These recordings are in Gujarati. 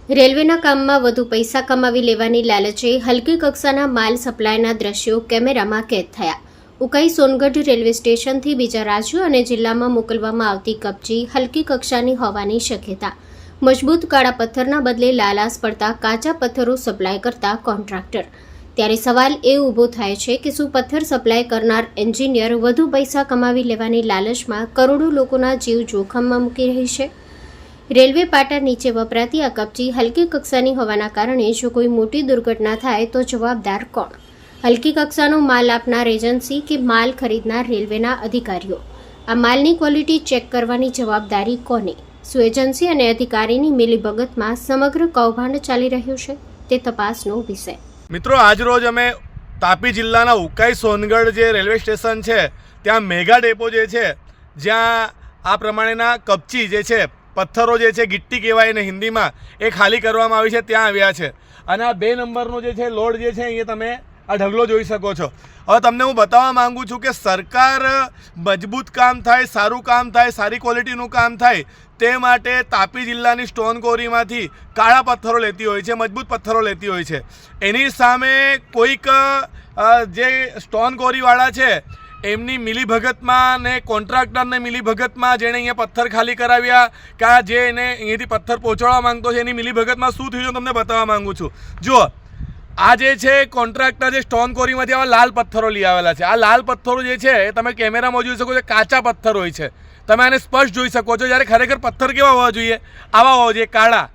રેલવેના કામમાં વધુ પૈસા કમાવી લેવાની લાલચે હલકી કક્ષાના માલ સપ્લાયના દ્રશ્યો કેમેરામાં કેદ થયા. ઉકાઈ સોનગઢ રેલવે સ્ટેશનથી બીજા રાજ્યો અને જિલ્લામાં મોકલવામાં આવતી કપચી હલકી કક્ષાની હોવાની શક્યતા. મજબૂત કાળા પથ્થરના બદલે લાલાશ પડતા કાચા પથ્થરો સપ્લાય કરતા કોન્ટ્રાક્ટર. ત્યારે સવાલ એ ઊભો થાય છે કે શું પથ્થર સપ્લાય કરનાર એન્જિનિયર વધુ પૈસા કમાવી લેવાની લાલચમાં કરોડો લોકોના જીવ જોખમમાં મૂકી રહી છે? રેલવે પાટા નીચે વપરાતી આ કપચી હલકી કક્ષાની હોવાના કારણે જો કોઈ મોટી દુર્ઘટના થાય તો જવાબદાર કોણ? હલકી કક્ષાનો માલ આપનાર એજન્સી કે માલ ખરીદનાર રેલવેના અધિકારીઓ? આ માલની ક્વોલિટી ચેક કરવાની જવાબદારી કોની? શું એજન્સી અને અધિકારીની મિલીભગતમાં સમગ્ર કૌભાંડ ચાલી રહ્યું છે? તે તપાસનો વિષય. મિત્રો, આજરોજ અમે તાપી જિલ્લાના ઉકાઈ સોનગઢ જે રેલવે સ્ટેશન છે ત્યાં મેગા ડેપો જે છે, જ્યાં આ પ્રમાણેના કપચી જે છે, પથ્થરો જે છે, ગિટ્ટી કહેવાય ને હિન્દીમાં, એ ખાલી કરવામાં આવી છે, ત્યાં આવ્યા છે. અને આ 2 નંબરનો જે છે લોડ જે છે, અહીંયા તમે આ ઢગલો જોઈ શકો છો. હવે તમને હું બતાવવા માંગુ છું કે સરકાર મજબૂત કામ થાય, સારું કામ થાય, સારી ક્વોલિટીનું કામ થાય તે માટે તાપી જિલ્લાની સ્ટોન કોરીમાંથી કાળા પથ્થરો લેતી હોય છે, મજબૂત પથ્થરો લેતી હોય છે. એની સામે કોઈક જે સ્ટોન કોરીવાળા છે એમની મિલીભગતમાં ને કોન્ટ્રાક્ટરને મિલીભગતમાં, જેણે અહીંયા પથ્થર ખાલી કરાવ્યા કે જે એને અહીંયાથી પથ્થર પહોંચાડવા માંગતો છે એની મિલીભગતમાં શું થયું તમને બતાવવા માંગુ છું. જુઓ, આ જે છે કોન્ટ્રાક્ટર જે સ્ટોન કોરીમાંથી આવા લાલ પથ્થરો લઈ આવેલા છે. આ લાલ પથ્થરો જે છે એ તમે કેમેરામાં જોઈ શકો છો, કાચા પથ્થર હોય છે. તમે આને સ્પષ્ટ જોઈ શકો છો. જ્યારે ખરેખર પથ્થર કેવા હોવા જોઈએ? આવા હોવા જોઈએ, કાળા.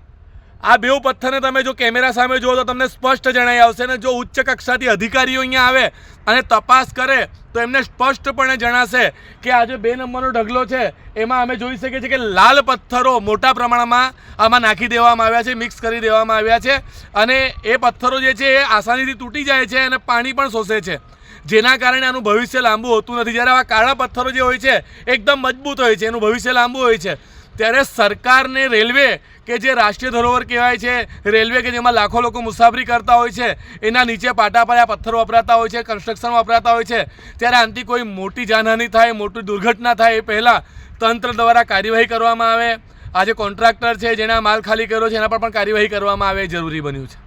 આ બેઉ પથ્થરને તમે જો કેમેરા સામે જુઓ તો તમને સ્પષ્ટ જણાઈ આવશે. ને જો ઉચ્ચ કક્ષાથી અધિકારીઓ અહીંયા આવે અને તપાસ કરે તો એમને સ્પષ્ટપણે જણાશે કે આ જે 2 નંબરનો ઢગલો છે એમાં અમે જોઈ શકીએ છીએ કે લાલ પથ્થરો મોટા પ્રમાણમાં આમાં નાખી દેવામાં આવ્યા છે, મિક્સ કરી દેવામાં આવ્યા છે. અને એ પથ્થરો જે છે એ આસાનીથી તૂટી જાય છે અને પાણી પણ શોષે છે, જેના કારણે આનું ભવિષ્ય લાંબુ હોતું નથી. જ્યારે આવા કાળા પથ્થરો જે હોય છે એકદમ મજબૂત હોય છે, એનું ભવિષ્ય લાંબુ હોય છે. ત્યારે સરકારને રેલવે કે જે રાષ્ટ્રીય ધરોહર કહેવાય છે, રેલવે કે જેમાં લાખો લોકો મુસાફરી કરતા હોય છે, એના નીચે પાટા પર આ પથ્થર વપરાતા હોય છે, કન્સ્ટ્રક્શન વપરાતા હોય છે. ત્યારે આનાથી કોઈ મોટી જાનહાનિ થાય, મોટી દુર્ઘટના થાય એ પહેલાં તંત્ર દ્વારા કાર્યવાહી કરવામાં આવે. આ જે કોન્ટ્રાક્ટર છે જેણે માલ ખાલી કર્યો છે એના પર પણ કાર્યવાહી કરવામાં આવે જરૂરી બન્યું છે.